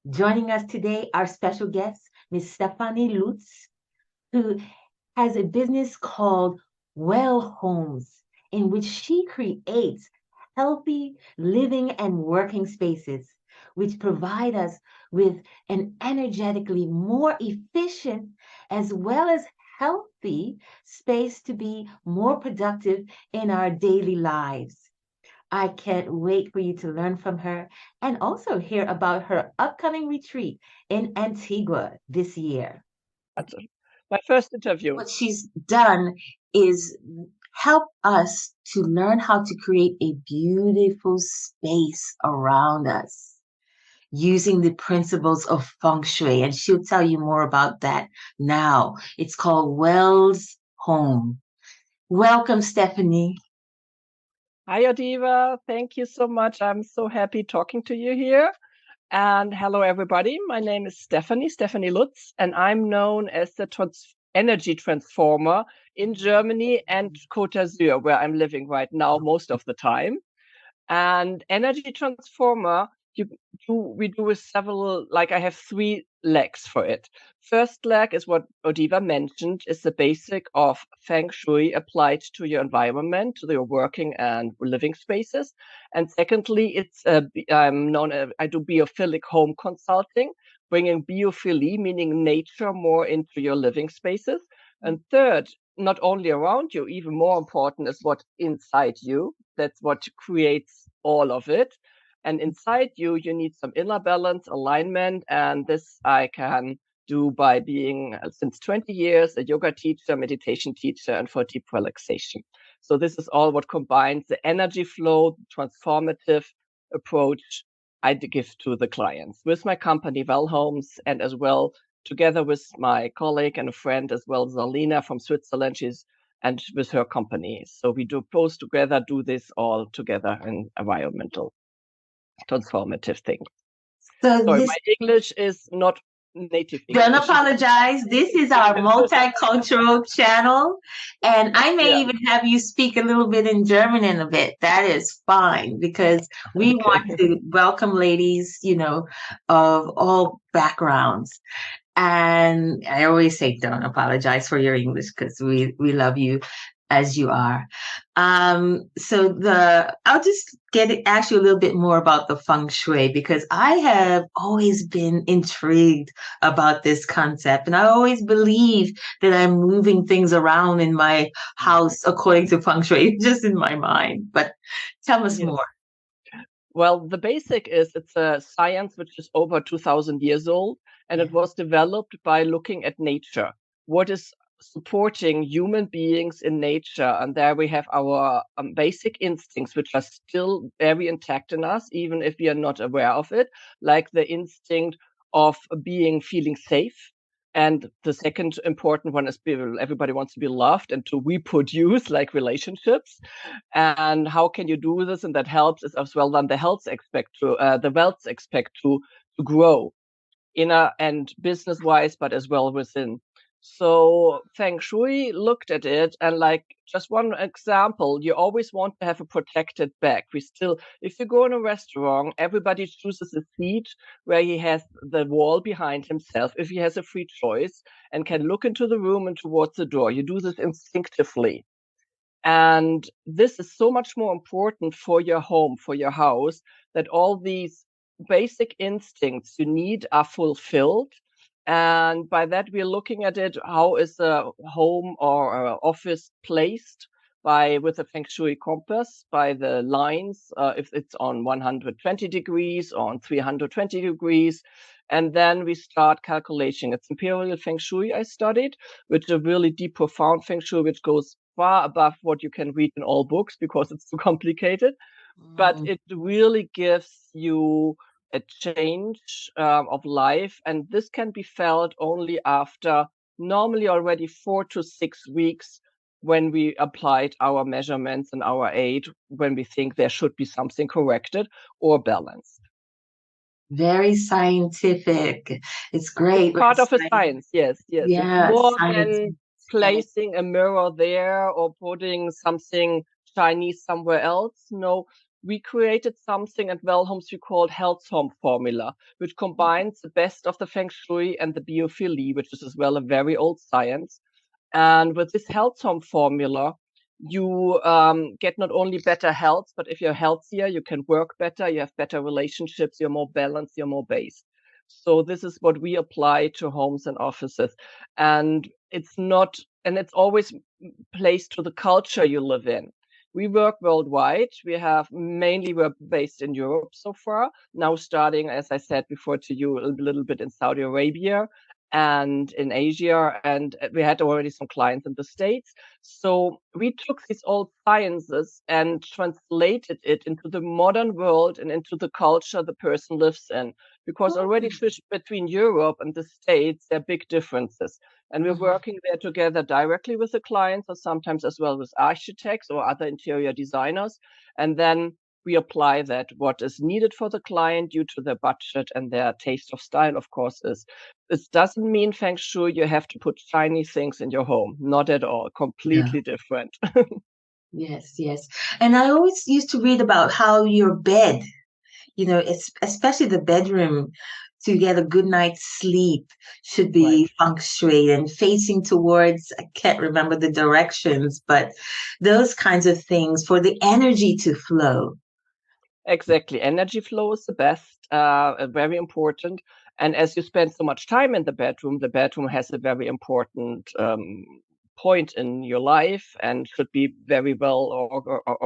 Joining us today, our special guest, Ms. Stefanie Lutz, who has a business called WELL-Homes, in which she creates healthy living and working spaces, which provide us with an energetically more efficient as well as healthy space to be more productive in our daily lives. I can't wait for you to learn from her and also hear about her upcoming retreat in Antigua this year. That's my first interview. What she's done is help us to learn how to create a beautiful space around us using the principles of feng shui. And she'll tell you more about that now. It's called Wells Home. Welcome, Stefanie. Hi, Odiva. Thank you so much. I'm so happy talking to you here. And hello, everybody. My name is Stefanie Lutz, and I'm known as the energy transformer in Germany and Côte d'Azur, where I'm living right now most of the time. And energy transformer, we do with several, like I have 3 legs for it. First leg is what Odiva mentioned, is the basic of feng shui applied to your environment, to your working and living spaces. And secondly, I do biophilic home consulting, bringing biophilia, meaning nature, more into your living spaces. And third, not only around you, even more important is what inside you. That's what creates all of it. And inside you, you need some inner balance, alignment. And this I can do by being, since 20 years, a yoga teacher, meditation teacher, and for deep relaxation. So this is all what combines the energy flow, transformative approach I give to the clients with my company, WELL-Homes, and as well together with my colleague and a friend as well, Zalina from Switzerland. And with her company. So we do both together, do this all together in environmental transformative things. Sorry, my English is not native English. Don't apologize. This is our multicultural channel. And I may even have you speak a little bit in German in a bit. That is fine because we want to welcome ladies, of all backgrounds. And I always say, don't apologize for your English because we love you as you are. I'll just ask you a little bit more about the feng shui because I have always been intrigued about this concept. And I always believe that I'm moving things around in my house according to feng shui, just in my mind. But tell us more. Well, the basic is it's a science which is over 2,000 years old, and it was developed by looking at nature. What is supporting human beings in nature? And there we have our basic instincts, which are still very intact in us, even if we are not aware of it, like the instinct of feeling safe. And the second important one is everybody wants to be loved and to reproduce, like relationships. And how can you do this? And that helps is as well then the health aspect the wealth aspect to grow inner and business wise, but as well within. So Feng Shui looked at it and like just one example, you always want to have a protected back. If you go in a restaurant, everybody chooses a seat where he has the wall behind himself, if he has a free choice and can look into the room and towards the door. You do this instinctively. And this is so much more important for your home, for your house, that all these basic instincts you need are fulfilled. And by that, we're looking at it, how is a home or a office placed with a Feng Shui compass, by the lines, if it's on 120 degrees, on 320 degrees. And then we start calculating. It's Imperial Feng Shui I studied, which is a really deep, profound Feng Shui, which goes far above what you can read in all books because it's too complicated. But it really gives you a change of life. And this can be felt only after normally already 4 to 6 weeks when we applied our measurements and our aid, when we think there should be something corrected or balanced. Very scientific. It's great. It's part of a science, yes. Yeah, it's more than placing a mirror there or putting something Chinese somewhere else. No, we created something at WELL-Homes we called Health Home Formula, which combines the best of the Feng Shui and the biophilia, which is as well a very old science. And with this Health Home Formula, you get not only better health, but if you're healthier, you can work better, you have better relationships, you're more balanced, you're more based. So this is what we apply to homes and offices. And it's not, and it's always placed to the culture you live in. We work worldwide. We're based in Europe so far. Now starting, as I said before to you, a little bit in Saudi Arabia and in Asia, and we had already some clients in the States. So we took these old sciences and translated it into the modern world and into the culture the person lives in. Because already between Europe and the States, there are big differences. And we're working there together directly with the clients, or sometimes as well with architects or other interior designers. And then we apply that what is needed for the client due to their budget and their taste of style, of course, is. This doesn't mean Feng Shui you have to put shiny things in your home. Not at all. Completely different. Yes, yes. And I always used to read about how your bed, it's especially the bedroom, to get a good night's sleep should be feng shui and facing towards, I can't remember the directions, but those kinds of things for the energy to flow. Exactly. Energy flow is the best, very important. And as you spend so much time in the bedroom has a very important point in your life and should be very well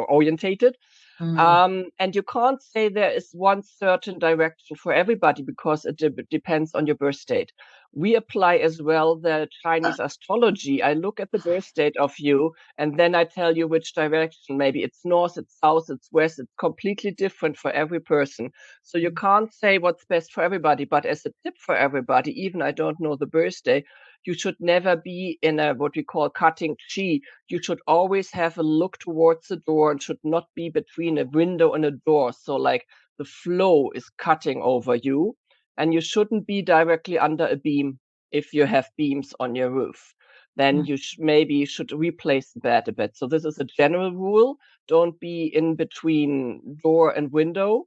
orientated. And you can't say there is one certain direction for everybody because it depends on your birth date. We apply as well the Chinese astrology. I look at the birth date of you, and then I tell you which direction. Maybe it's north, it's south, it's west. It's completely different for every person. So you can't say what's best for everybody. But as a tip for everybody, even I don't know the birthday, you should never be in a what we call cutting chi. You should always have a look towards the door and should not be between a window and a door. So like the flow is cutting over you, and you shouldn't be directly under a beam if you have beams on your roof. Then you maybe should replace the bed a bit. So this is a general rule. Don't be in between door and window.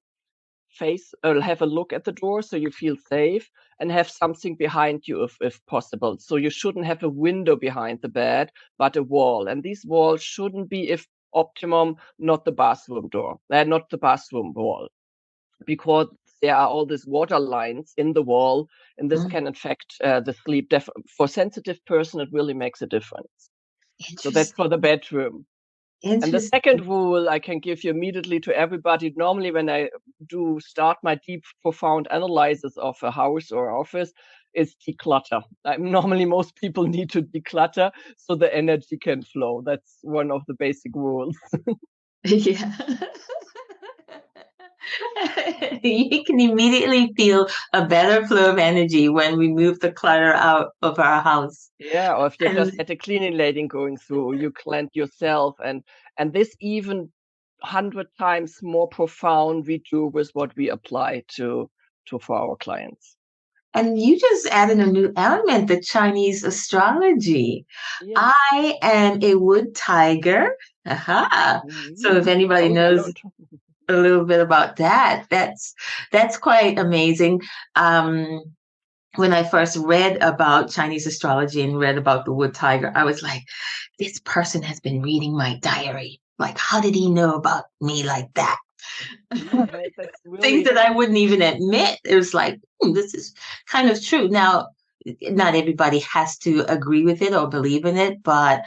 Have a look at the door so you feel safe, and have something behind you if possible. So you shouldn't have a window behind the bed, but a wall. And these walls shouldn't be, if optimum, not the bathroom door, not the bathroom wall, because there are all these water lines in the wall, and this can affect the sleep. For sensitive person, it really makes a difference. So that's for the bedroom. And the second rule I can give you immediately to everybody, normally when I do start my deep, profound analysis of a house or office, is declutter. Normally most people need to declutter so the energy can flow. That's one of the basic rules. Yeah. You can immediately feel a better flow of energy when we move the clutter out of our house. Yeah, or if you just had a cleaning lady going through, you cleanse yourself, and this even 100 times more profound we do with what we apply to for our clients. And you just added a new element, the Chinese astrology. Yeah. I am a wood tiger. Aha. So if anybody knows a little bit about that, that's quite amazing. When I first read about Chinese astrology and read about the wood tiger, I was like, this person has been reading my diary. Like, how did he know about me like that? Things that I wouldn't even admit. It was like, this is kind of true. Now, not everybody has to agree with it or believe in it, but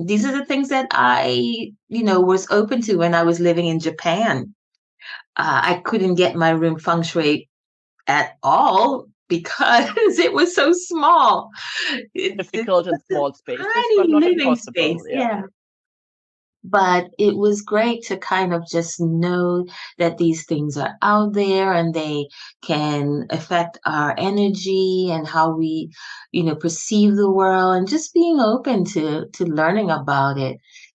these are the things that I, was open to when I was living in Japan. I couldn't get my room feng shui at all because it was so small. It's difficult in small spaces, tiny but not living impossible. Space. Yeah. But it was great to kind of just know that these things are out there and they can affect our energy and how we, perceive the world, and just being open to learning about it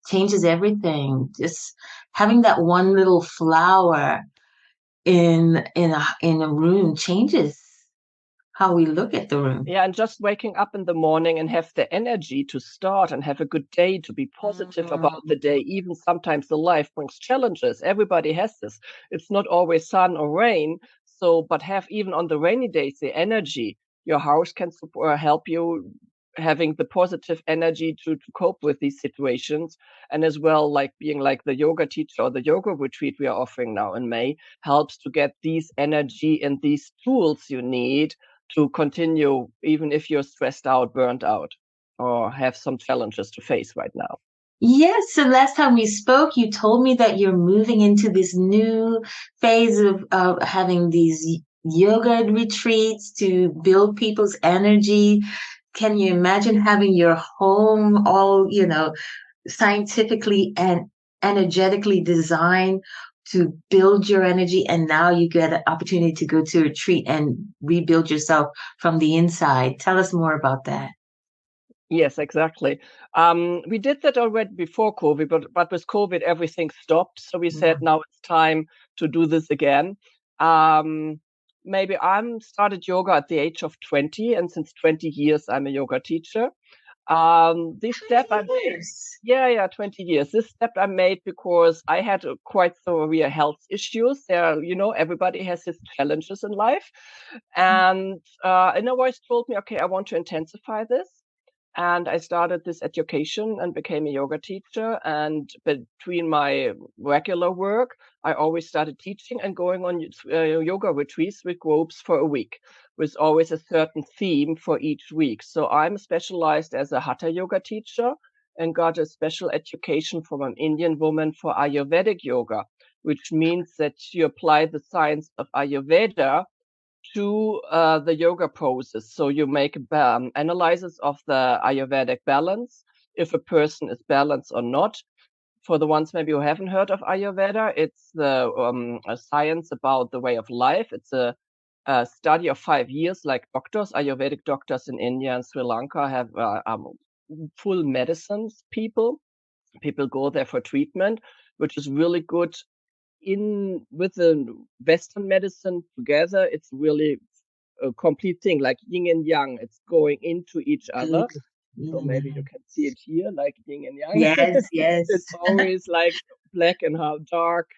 changes everything. Just having that one little flower in a room changes how we look at the room. Yeah, and just waking up in the morning and have the energy to start and have a good day, to be positive about the day. Even sometimes the life brings challenges. Everybody has this. It's not always sun or rain. So, but have even on the rainy days the energy. Your house can help you having the positive energy to cope with these situations. And as well, like being like the yoga teacher or the yoga retreat we are offering now in May helps to get these energy and these tools you need to continue, even if you're stressed out, burnt out, or have some challenges to face right now. Yes, so last time we spoke, you told me that you're moving into this new phase of having these yoga retreats to build people's energy. Can you imagine having your home all, scientifically and energetically designed to build your energy? And now you get an opportunity to go to a retreat and rebuild yourself from the inside. Tell us more about that. Yes, exactly. We did that already before COVID, but with COVID, everything stopped. So we said, now it's time to do this again. Maybe I'm started yoga at the age of 20, and since 20 years, I'm a yoga teacher. This step, 20 years. This step I made because I had quite severe health issues. Everybody has his challenges in life. And I always told me, okay, I want to intensify this. And I started this education and became a yoga teacher. And between my regular work, I always started teaching and going on yoga retreats with groups for a week, with always a certain theme for each week. So I'm specialized as a hatha yoga teacher and got a special education from an Indian woman for Ayurvedic yoga, which means that you apply the science of Ayurveda to the yoga poses. So you make analysis of the Ayurvedic balance, if a person is balanced or not. For the ones maybe who haven't heard of Ayurveda, it's the a science about the way of life. It's a study of 5 years, like doctors, Ayurvedic doctors in India and Sri Lanka have full medicines people. People go there for treatment, which is really good with the Western medicine together. It's really a complete thing, like yin and yang. It's going into each other. So maybe you can see it here, like yin and yang. Yes, yes. It's always like black and dark.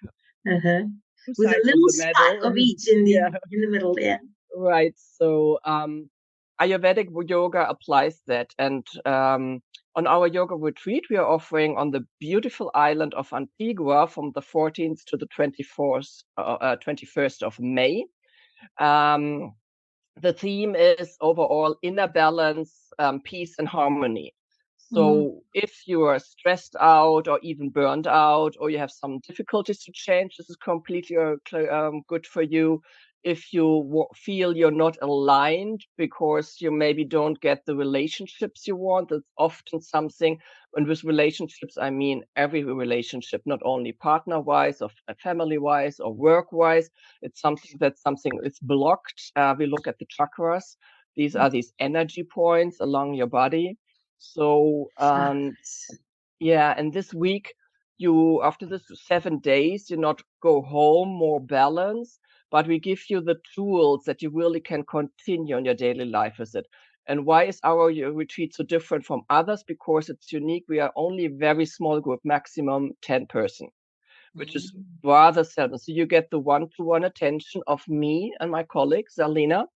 Uh-huh. Two With a sides of little the spot medal. of each in the Yeah, in the middle, yeah. right. So Ayurvedic yoga applies that. And on our yoga retreat, we are offering on the beautiful island of Antigua from the 14th to the 21st of May. The theme is overall inner balance, peace and harmony. So if you are stressed out or even burned out, or you have some difficulties to change, this is completely good for you. If you feel you're not aligned because you maybe don't get the relationships you want, it's often something. And with relationships, I mean every relationship, not only partner-wise or family-wise or work-wise. It's something is blocked. We look at the chakras. These are these energy points along your body. So, yeah, and this week, after this 7 days, you not go home more balanced, but we give you the tools that you really can continue on your daily life with it. And why is our retreat so different from others? Because it's unique. We are only a very small group, maximum 10 person, which is rather seldom. So you get the one-to-one attention of me and my colleague, Zalina.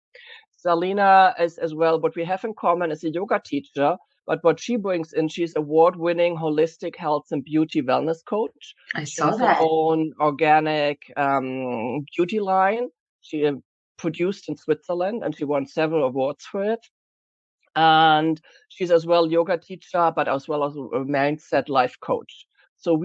Zalina is as well, what we have in common is a yoga teacher, but what she brings in, she's award-winning holistic health and beauty wellness coach. I She saw has her that. own organic beauty line. She produced in Switzerland, and she won several awards for it. And she's as well yoga teacher, but as well as a mindset life coach. So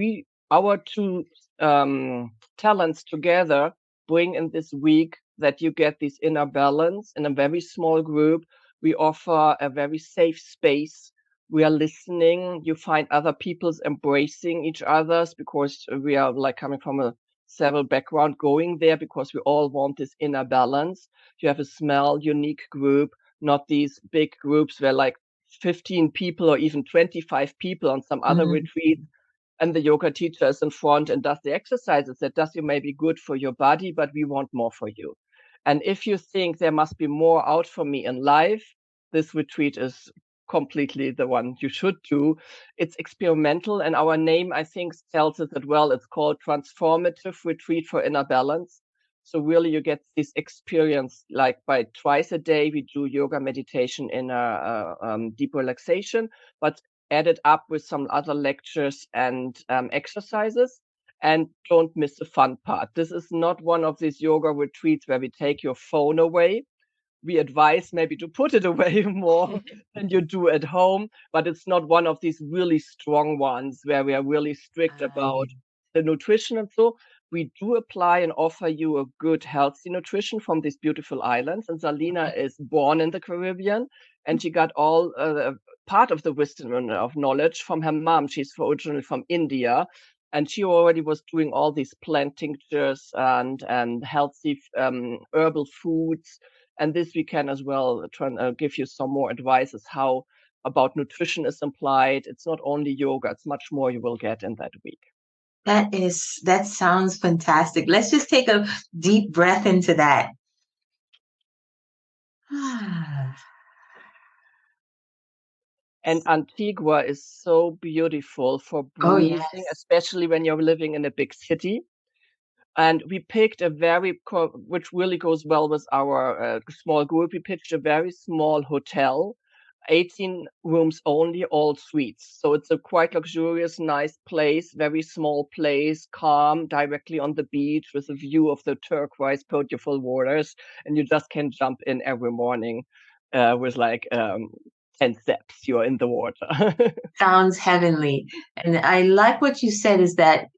our two talents together bring in this week that you get this inner balance in a very small group. We offer a very safe space. We are listening. You find other people's embracing each other's, because we are like coming from a several background going there because we all want this inner balance. You have a small, unique group, not these big groups where like 15 people or even 25 people on some other retreat, and the yoga teacher is in front and does the exercises that does you may be good for your body, but we want more for you. And if you think there must be more out for me in life, this retreat is completely the one you should do. It's experimental, and our name, I think, tells it well. It's called Transformative Retreat for Inner Balance. So really, you get this experience like by twice a day, we do yoga meditation in a deep relaxation, but added up with some other lectures and exercises. And don't miss the fun part. This is not one of these yoga retreats where we take your phone away. We advise maybe to put it away more than you do at home, but it's not one of these really strong ones where we are really strict about the nutrition and so. We do apply and offer you a good, healthy nutrition from these beautiful islands. And Salina is born in the Caribbean, and she got all part of the wisdom and of knowledge from her mom. She's originally from India, and she already was doing all these plant tinctures and healthy herbal foods. And this we can as well give you some more advice as how about nutrition is implied. It's not only yoga, it's much more you will get in that week. That sounds fantastic. Let's just take a deep breath into that. And Antigua is so beautiful for breathing, especially when you're living in a big city. And we picked a which really goes well with our small group. We pitched a very small hotel, 18 rooms only, all suites. So it's a quite luxurious, nice place, very small place, calm, directly on the beach with a view of the turquoise, beautiful waters. And you just can jump in every morning with like 10 steps. You're in the water. Sounds heavenly. And I like what you said is that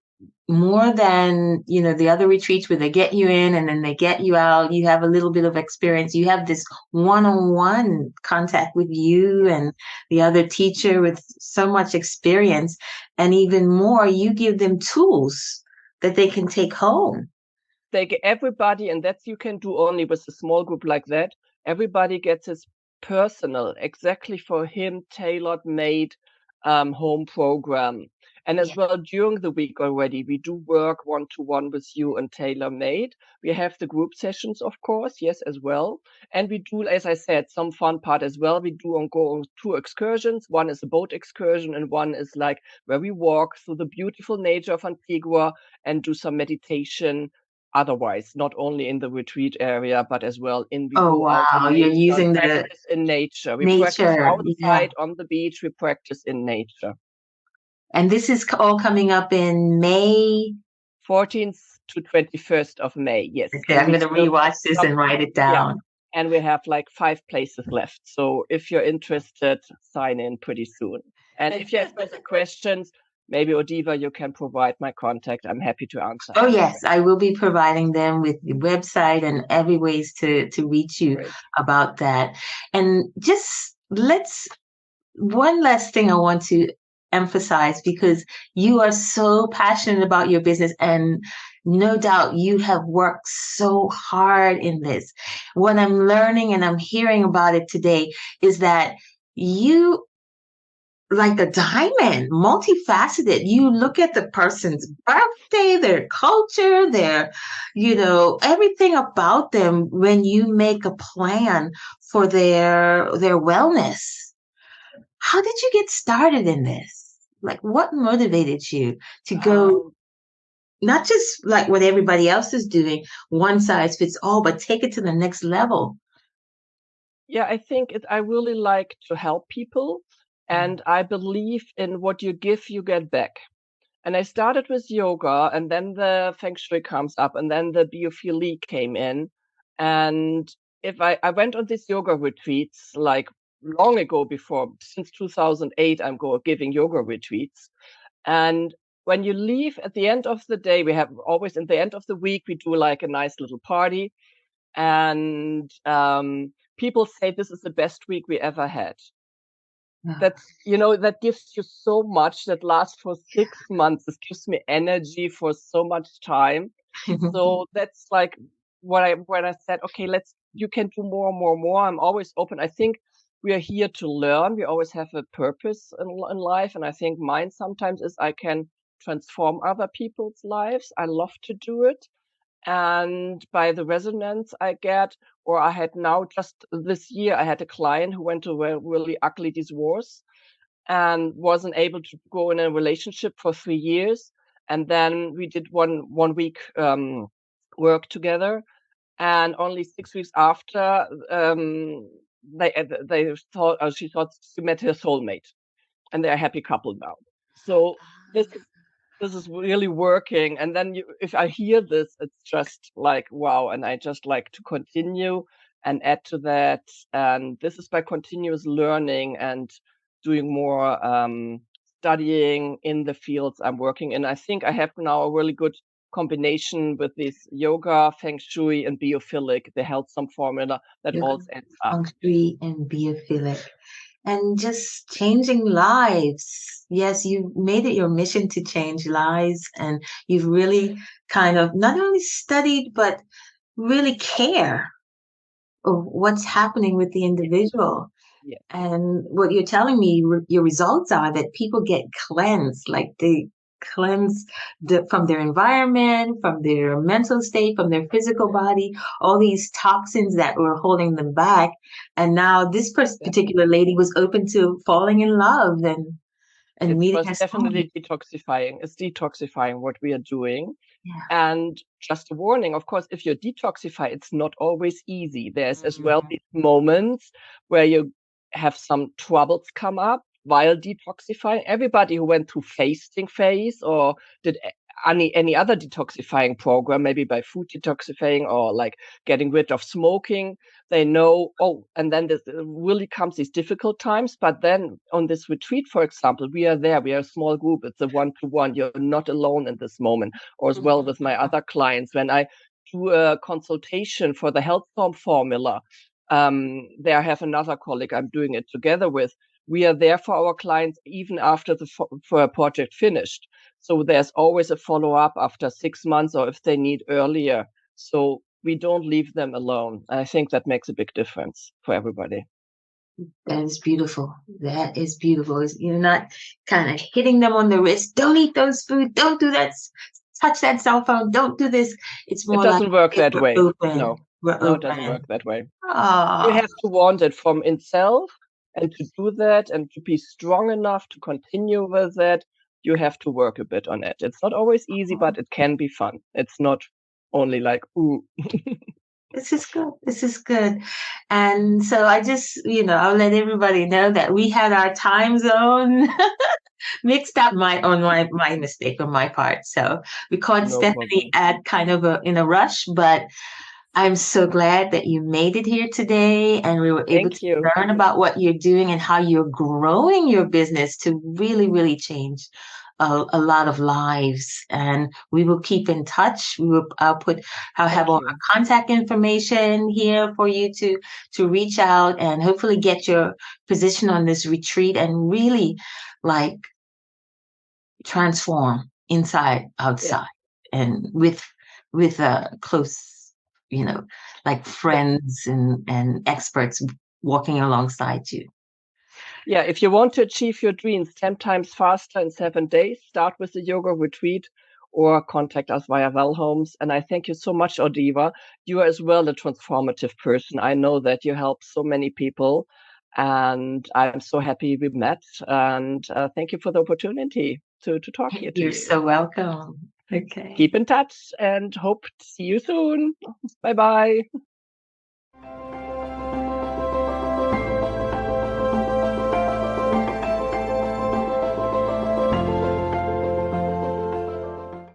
more than, the other retreats where they get you in and then they get you out, you have a little bit of experience. You have this one-on-one contact with you and the other teacher with so much experience. And even more, you give them tools that they can take home. Everybody, and that you can do only with a small group like that. Everybody gets his personal, exactly for him, tailored made home program. And as well, during the week already, we do work one-to-one with you and tailor-made. We have the group sessions, of course, yes, as well. And we do, as I said, some fun part as well. We do go on 2 excursions. One is a boat excursion, and one is like where we walk through the beautiful nature of Antigua and do some meditation. Otherwise, not only in the retreat area, but as well Wow, you're using the practice in nature. We nature practice outside on the beach. We practice in nature. And this is all coming up in May 14th to 21st of May. Yes. Okay, I'm going to rewatch this and write it down. Yeah. And we have like 5 places left. So if you're interested, sign in pretty soon. And if you have further questions, maybe Odiva, you can provide my contact. I'm happy to answer. Oh, yes. I will be providing them with the website and every ways to reach you about that. And just one last thing I want to emphasize, because you are so passionate about your business and no doubt you have worked so hard in this. What I'm learning and I'm hearing about it today is that you, like a diamond, multifaceted. You look at the person's birthday, their culture, their, everything about them when you make a plan for their wellness. How did you get started in this? Like, what motivated you to go, not just like what everybody else is doing, one size fits all, but take it to the next level? Yeah, I think I really like to help people. And I believe in what you give, you get back. And I started with yoga, and then the Feng Shui comes up, and then the biophilia came in. And if I went on these yoga retreats like long ago before, since 2008, I'm giving yoga retreats. And when you leave at the end of the day, we have always at the end of the week, we do like a nice little party. And people say this is the best week we ever had. That's, that gives you so much, that lasts for 6 months. This gives me energy for so much time. So that's like when I said, okay, you can do more and more and more. I'm always open. I think we are here to learn. We always have a purpose in life. And I think mine sometimes is I can transform other people's lives. I love to do it. And by the resonance I get, or I had now just this year, I had a client who went to a really ugly divorce and wasn't able to go in a relationship for 3 years. And then we did one week work together, and only 6 weeks after, they thought, she thought she met her soulmate, and they're a happy couple now. So this is really working. And then if I hear this, it's just like, wow. And I just like to continue and add to that. And this is by continuous learning and doing more studying in the fields I'm working in. I think I have now a really good combination with this yoga, feng shui, and biophilic, the health sum formula that Yoga, all adds up. feng shui, and biophilic. And just changing lives. Yes, you've made it your mission to change lives, and you've really kind of not only studied, but really care of what's happening with the individual. Yeah. And what you're telling me, your results are that people get cleansed, like they cleanse from their environment, from their mental state, from their physical body, all these toxins that were holding them back. And now this particular lady was open to falling in love and It meeting was her definitely soulmate. detoxifying. It's detoxifying what we are doing. Yeah. And just a warning, of course, if you detoxify, it's not always easy. There's as well Mhm. these moments where you have some troubles come up while detoxifying. Everybody who went through fasting phase or did any other detoxifying program, maybe by food detoxifying or like getting rid of smoking, they know, oh, and then this really comes these difficult times. But then on this retreat, for example, we are there, we are a small group, it's a one-to-one, you're not alone in this moment. Or as well with my other clients, when I do a consultation for the health form formula, there I have another colleague I'm doing it together with. We are there for our clients even after for a project finished. So there's always a follow-up after 6 months or if they need earlier. So we don't leave them alone. I think that makes a big difference for everybody. That is beautiful. That is beautiful. You're not kind of hitting them on the wrist. Don't eat those food. Don't do that. Touch that cell phone. Don't do this. It's It more like, doesn't work hey, that we're way. open. No, We're no, it doesn't open. work that way. You Ah, have to want it from itself, and to do that and to be strong enough to continue with that, you have to work a bit on it. It's not always easy, but it can be fun. It's not only like, ooh. this is good. This is good. And so I just, I'll let everybody know that we had our time zone mixed up my mistake on my part. So we caught No Stephanie problem. at kind of in a rush, but I'm so glad that you made it here today and we were able Thank to you. learn about what you're doing and how you're growing your business to really, really change a lot of lives. And we will keep in touch. I'll have Thank all you. our contact information here for you to reach out and hopefully get your position on this retreat and really like transform inside, Yeah. outside, and with close, like Yeah. friends and experts walking alongside you. Yeah. If you want to achieve your dreams 10 times faster in 7 days, start with the yoga retreat or contact us via WELL-Homes. And I thank you so much, Odiva. You are as well a transformative person. I know that you help so many people, and I'm so happy we met. And thank you for the opportunity to talk here to You're you. so welcome. Okay. Keep in touch and hope to see you soon. Bye bye.